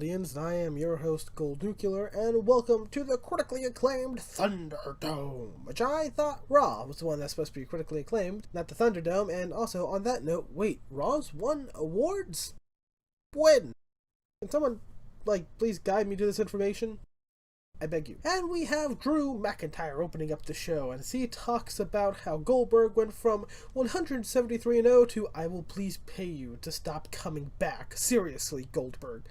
audience, I am your host Gold Nuclear, and welcome to the critically acclaimed Thunderdome, which I thought Raw was the one that's supposed to be critically acclaimed, not the Thunderdome. And also on that note, wait, Raw's won awards? When? Can someone, please guide me to this information? I beg you. And we have Drew McIntyre opening up the show, and he talks about how Goldberg went from 173-0 to "I will please pay you to stop coming back. Seriously, Goldberg.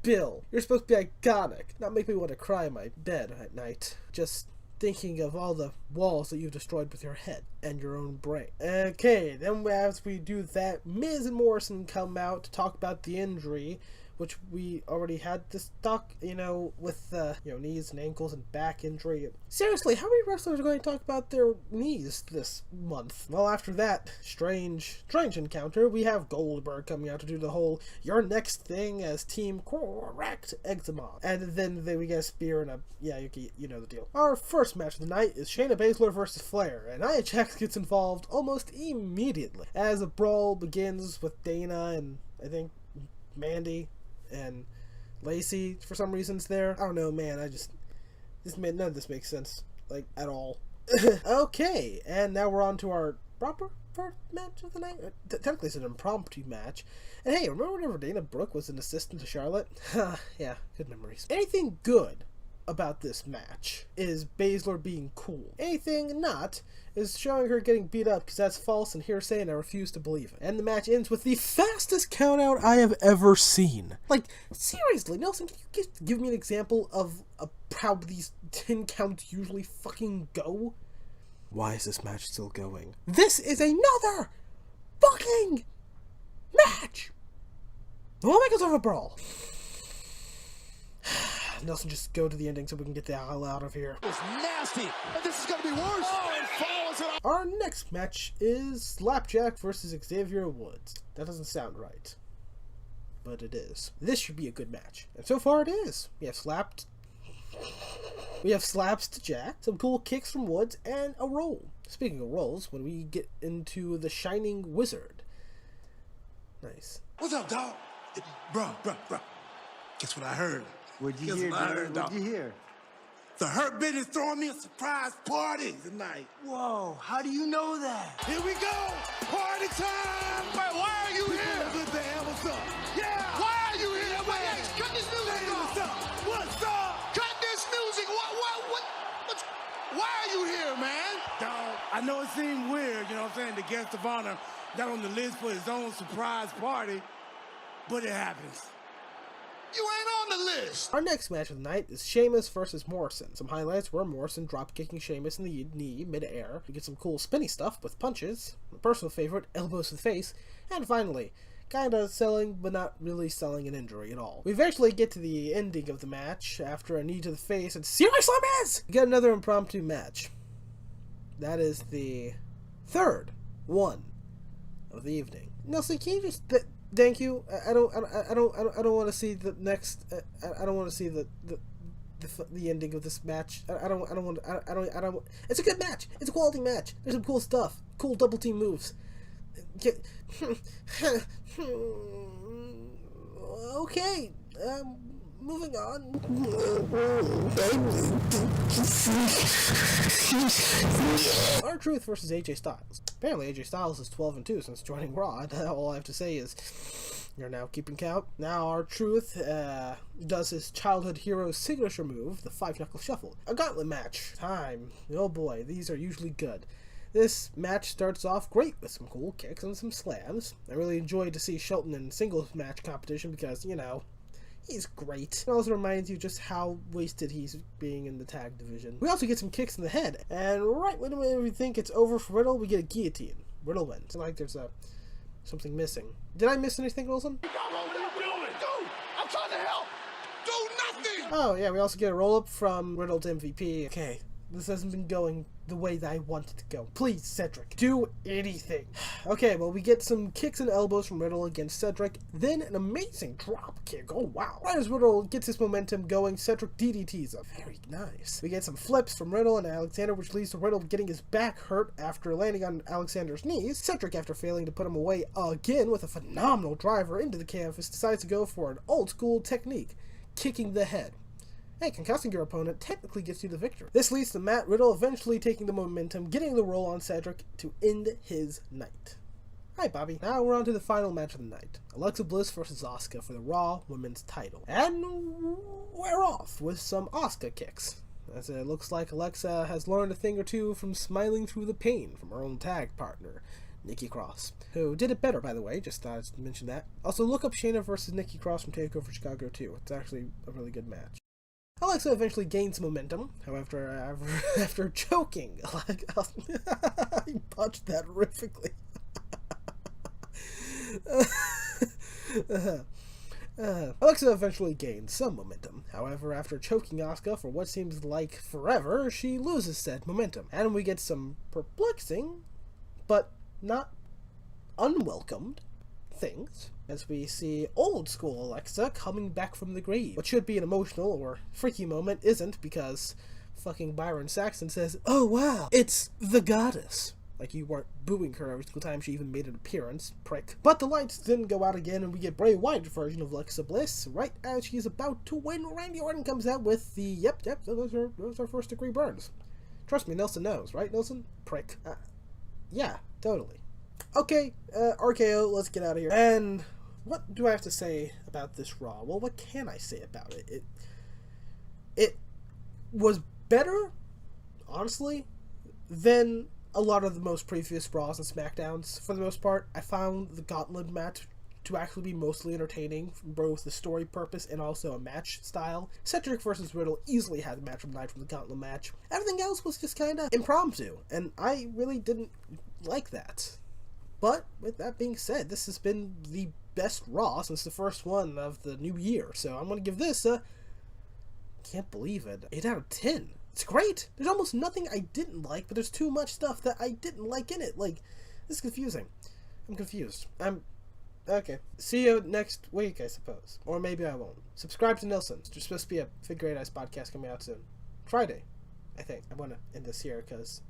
Bill, you're supposed to be iconic, not make me want to cry in my bed at night. Just thinking of all the walls that you've destroyed with your head and your own brain." Okay, then as we do that, Miz and Morrison come out to talk about the injury, which we already had this talk, with, knees and ankles and back injury. Seriously, how many wrestlers are going to talk about their knees this month? Well, after that strange encounter, we have Goldberg coming out to do the whole "your next thing" as Team Correct eczema. And then we get a spear and you know the deal. Our first match of the night is Shayna Baszler versus Flair, and Nia Jax gets involved almost immediately as a brawl begins with Dana and, I think, Mandy and Lacey for some reasons there. I don't know, man. None of this makes sense, at all. Okay, and now we're on to our proper first match of the night. Technically, it's an impromptu match. And hey, remember whenever Dana Brooke was an assistant to Charlotte? Yeah, good memories. Anything good about this match is Baszler being cool. Anything not is showing her getting beat up, because that's false and hearsay, and I refuse to believe it. And the match ends with the fastest countout I have ever seen. Seriously, Nelson, can you give me an example of how these 10 counts usually fucking go? Why is this match still going? This is another fucking match! We'll make us have a brawl. Nelson, just go to the ending so we can get the hell out of here. It's nasty, and this is going to be worse. Oh, it follows it. Our next match is Slapjack versus Xavier Woods. That doesn't sound right, but it is. This should be a good match, and so far it is. We have slaps to Jack, some cool kicks from Woods, and a roll. Speaking of rolls, when we get into the Shining Wizard. Nice. What's up, dog? Bro. Guess what I heard? What'd you hear, dude? What'd you hear? The Hurt Business throwing me a surprise party tonight. Whoa, how do you know that? Here we go! Party time! Wait, why are you here? Good damn, what's up? Yeah! Why are you here, man? Cut this music off! What's up? Cut this music! What's... Why are you here, man? Dog, I know it seemed weird, you know what I'm saying? The guest of honor got on the list for his own surprise party, but it happens. You ain't on the list! Our next match of the night is Sheamus versus Morrison. Some highlights were Morrison drop-kicking Sheamus in the knee mid-air. We get some cool spinny stuff with punches, a personal favorite, elbows to the face, and finally, kinda selling, but not really selling an injury at all. We eventually get to the ending of the match after a knee to the face, and seriously, Miz! We get another impromptu match. That is the third one of the evening. Nelson, can you just... Thank you. I don't want to see the next. I don't want to see the ending of this match. I don't. It's a good match. It's a quality match. There's some cool stuff. Cool double team moves. Okay. Moving on. R-Truth versus AJ Styles. Apparently AJ Styles is 12-2 since joining Raw. All I have to say is, you're now keeping count. Now R-Truth does his childhood hero's signature move, the 5-knuckle shuffle. A gauntlet match. Time. Oh boy, these are usually good. This match starts off great with some cool kicks and some slams. I really enjoyed to see Shelton in singles match competition because, he's great. It also reminds you just how wasted he's being in the tag division. We also get some kicks in the head, and right when we think it's over for Riddle, we get a guillotine. Riddle wins. It's like there's something missing. Did I miss anything, Wilson? What are you doing? Dude, I'm trying to help. Do nothing. Oh yeah, we also get a roll-up from Riddle to MVP. Okay, This hasn't been going the way that I want it to go. Please, Cedric, do anything. Okay, well, we get some kicks and elbows from Riddle against Cedric, then an amazing drop kick. Oh, wow. Right as Riddle gets his momentum going, Cedric DDTs him. Very nice. We get some flips from Riddle and Alexander, which leads to Riddle getting his back hurt after landing on Alexander's knees. Cedric, after failing to put him away again with a phenomenal driver into the canvas, decides to go for an old-school technique, kicking the head. Hey, concussing your opponent technically gets you the victory. This leads to Matt Riddle eventually taking the momentum, getting the roll on Cedric to end his night. Hi, Bobby. Now we're on to the final match of the night. Alexa Bliss versus Asuka for the Raw Women's title. And we're off with some Asuka kicks, as it looks like Alexa has learned a thing or two from smiling through the pain from her own tag partner, Nikki Cross, who did it better, by the way, just thought I'd mention that. Also, look up Shayna versus Nikki Cross from TakeOver Chicago, too. It's actually a really good match. Alexa eventually gains momentum, however, after choking. He punched that horrifically. Alexa eventually gains some momentum. However, after choking Asuka for what seems like forever, she loses said momentum. And we get some perplexing, but not unwelcomed, things, as we see old school Alexa coming back from the grave. What should be an emotional or freaky moment isn't, because fucking Byron Saxton says, "Oh wow, it's the goddess." Like you weren't booing her every single time she even made an appearance, prick. But the lights didn't go out again, and we get Bray Wyatt's version of Alexa Bliss right as she's about to win. Randy Orton comes out with the, yep, those are first degree burns. Trust me, Nelson knows, right, Nelson? Prick. Yeah, totally. Okay, RKO, let's get out of here. And what do I have to say about this Raw? Well, what can I say about it? It was better, honestly, than a lot of the most previous Raws and SmackDowns. For the most part, I found the Gauntlet match to actually be mostly entertaining, both the story purpose and also a match style. Cedric versus Riddle easily had the match of the night from the Gauntlet match. Everything else was just kind of impromptu, and I really didn't like that. But, with that being said, this has been the best Raw since the first one of the new year. So I'm going to give this a, can't believe it, 8 out of 10. It's great. There's almost nothing I didn't like, but there's too much stuff that I didn't like in it. Like, this is confusing. I'm confused. Okay. See you next week, I suppose. Or maybe I won't. Subscribe to Nelson's. There's supposed to be a Figure 8 Eyes podcast coming out soon. Friday, I think. I want to end this here because